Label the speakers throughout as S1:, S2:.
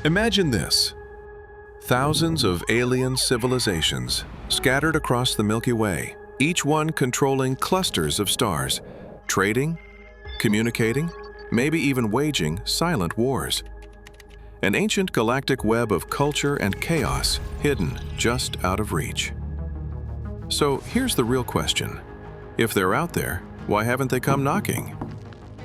S1: Imagine this. Thousands of alien civilizations scattered across the Milky Way, each one controlling clusters of stars, trading, communicating, maybe even waging silent wars. An ancient galactic web of culture and chaos hidden just out of reach. So here's the real question. If they're out there, why haven't they come knocking?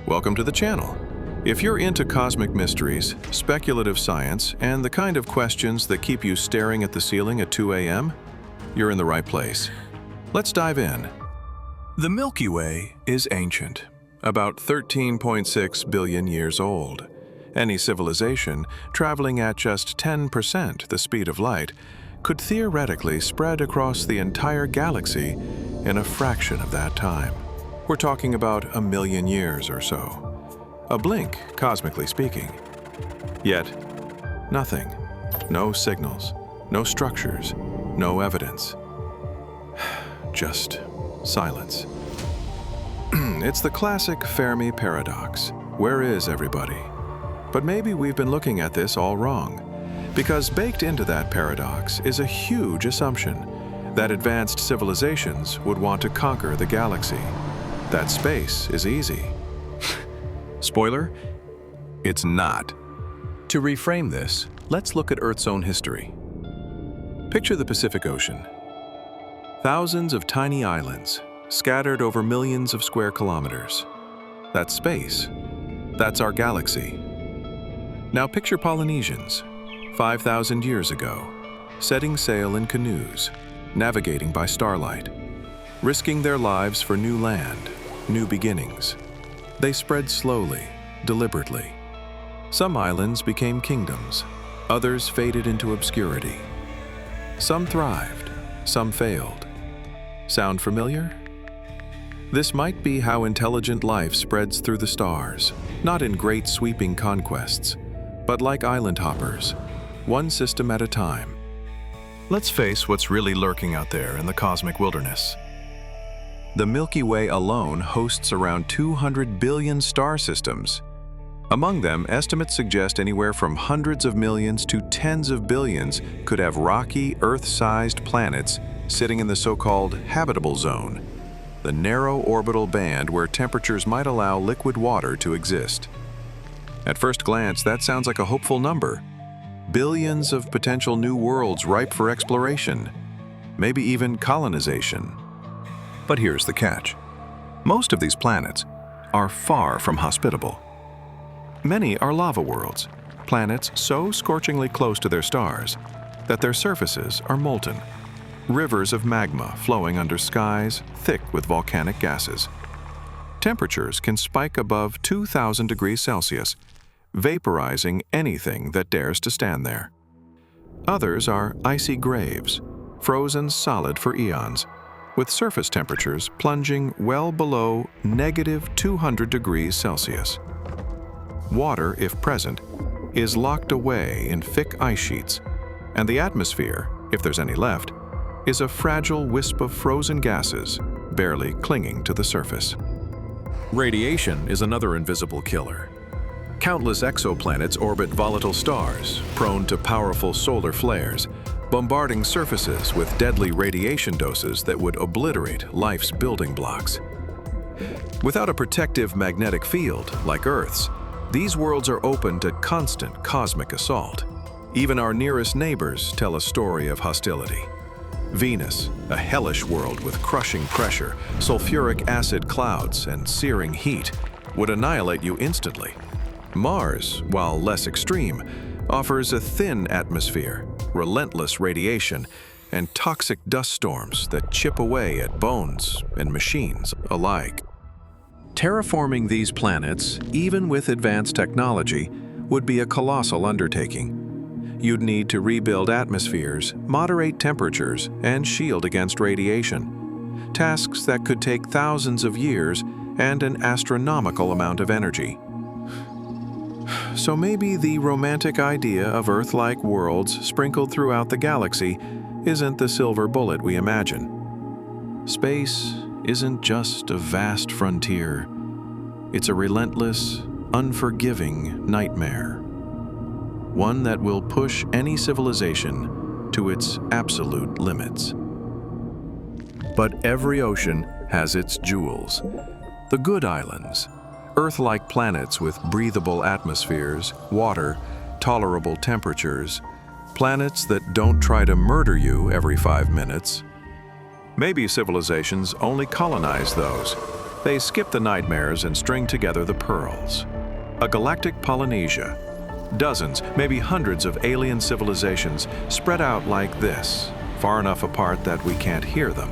S1: Welcome to the channel. If you're into cosmic mysteries, speculative science, and the kind of questions that keep you staring at the ceiling at 2 a.m., you're in the right place. Let's dive in. The Milky Way is ancient, about 13.6 billion years old. Any civilization traveling at just 10% the speed of light could theoretically spread across the entire galaxy in a fraction of that time. We're talking about 1 million years or so. A blink, cosmically speaking. Yet, nothing. No signals, no structures, no evidence. Just silence. It's the classic Fermi Paradox. Where is everybody? But maybe we've been looking at this all wrong, because baked into that paradox is a huge assumption that advanced civilizations would want to conquer the galaxy, that space is easy. Spoiler, it's not. To reframe this, let's look at Earth's own history. Picture the Pacific Ocean. Thousands of tiny islands scattered over millions of square kilometers. That's space. That's our galaxy. Now picture Polynesians, 5,000 years ago, setting sail in canoes, navigating by starlight, risking their lives for new land, new beginnings. They spread slowly, deliberately. Some islands became kingdoms, others faded into obscurity. Some thrived, some failed. Sound familiar? This might be how intelligent life spreads through the stars, not in great sweeping conquests, but like island hoppers, one system at a time. Let's face what's really lurking out there in the cosmic wilderness. The Milky Way alone hosts around 200 billion star systems. Among them, estimates suggest anywhere from hundreds of millions to tens of billions could have rocky, Earth-sized planets sitting in the so-called habitable zone, the narrow orbital band where temperatures might allow liquid water to exist. At first glance, that sounds like a hopeful number. Billions of potential new worlds ripe for exploration, maybe even colonization. But here's the catch. Most of these planets are far from hospitable. Many are lava worlds, planets so scorchingly close to their stars that their surfaces are molten, rivers of magma flowing under skies thick with volcanic gases. Temperatures can spike above 2,000 degrees Celsius, vaporizing anything that dares to stand there. Others are icy graves, frozen solid for eons, with surface temperatures plunging well below -200 degrees Celsius. Water, if present, is locked away in thick ice sheets, and the atmosphere, if there's any left, is a fragile wisp of frozen gases barely clinging to the surface. Radiation is another invisible killer. Countless exoplanets orbit volatile stars, prone to powerful solar flares, bombarding surfaces with deadly radiation doses that would obliterate life's building blocks. Without a protective magnetic field like Earth's, these worlds are open to constant cosmic assault. Even our nearest neighbors tell a story of hostility. Venus, a hellish world with crushing pressure, sulfuric acid clouds, and searing heat, would annihilate you instantly. Mars, while less extreme, offers a thin atmosphere, relentless radiation, and toxic dust storms that chip away at bones and machines alike. Terraforming these planets, even with advanced technology, would be a colossal undertaking. You'd need to rebuild atmospheres, moderate temperatures, and shield against radiation. Tasks that could take thousands of years and an astronomical amount of energy. So maybe the romantic idea of Earth-like worlds sprinkled throughout the galaxy isn't the silver bullet we imagine. Space isn't just a vast frontier. It's a relentless, unforgiving nightmare. one that will push any civilization to its absolute limits. But every ocean has its jewels. The good islands, Earth-like planets with breathable atmospheres, water, tolerable temperatures, planets that don't try to murder you every 5 minutes. Maybe civilizations only colonize those. They skip the nightmares and string together the pearls. A galactic Polynesia. Dozens, maybe hundreds of alien civilizations spread out like this, far enough apart that we can't hear them.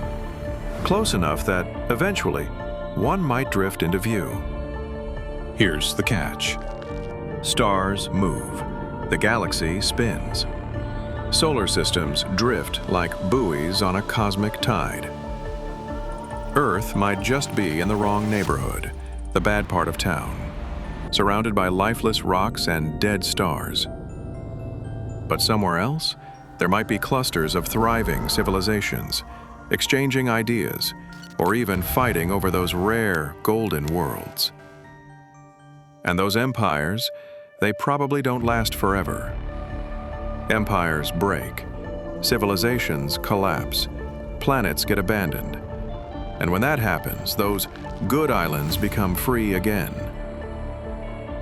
S1: Close enough that, eventually, one might drift into view. Here's the catch. Stars move. The galaxy spins. Solar systems drift like buoys on a cosmic tide. Earth might just be in the wrong neighborhood, the bad part of town, surrounded by lifeless rocks and dead stars. But somewhere else, there might be clusters of thriving civilizations, exchanging ideas, or even fighting over those rare golden worlds. And those empires, they probably don't last forever. Empires break, civilizations collapse, planets get abandoned. And when that happens, those good islands become free again.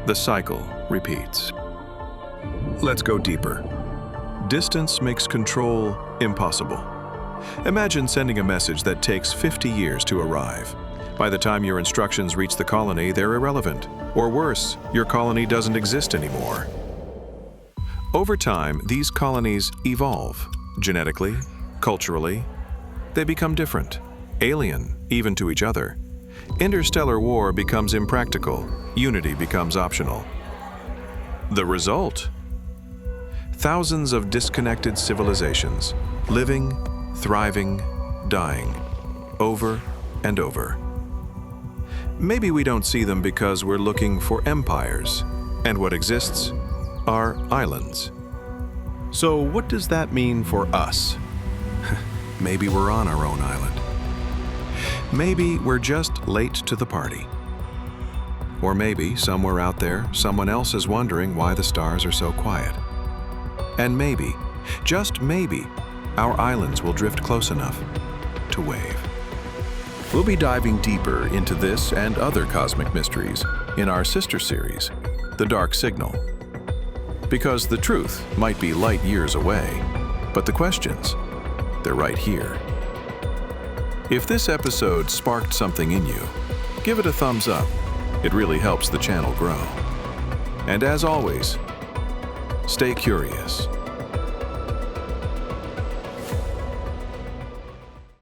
S1: The cycle repeats. Let's go deeper. Distance makes control impossible. Imagine sending a message that takes 50 years to arrive. By the time your instructions reach the colony, they're irrelevant. Or worse, your colony doesn't exist anymore. Over time, these colonies evolve, genetically, culturally. They become different, alien, even to each other. Interstellar war becomes impractical, unity becomes optional. The result? Thousands of disconnected civilizations, living, thriving, dying, over and over. Maybe we don't see them because we're looking for empires, and what exists are islands. So what does that mean for us? Maybe we're on our own island. Maybe we're just late to the party. Or maybe, somewhere out there, someone else is wondering why the stars are so quiet. And maybe, just maybe, our islands will drift close enough to wave. We'll be diving deeper into this and other cosmic mysteries in our sister series, The Dark Signal. Because the truth might be light years away, but the questions, they're right here. If this episode sparked something in you, give it a thumbs up. It really helps the channel grow. And as always, stay curious.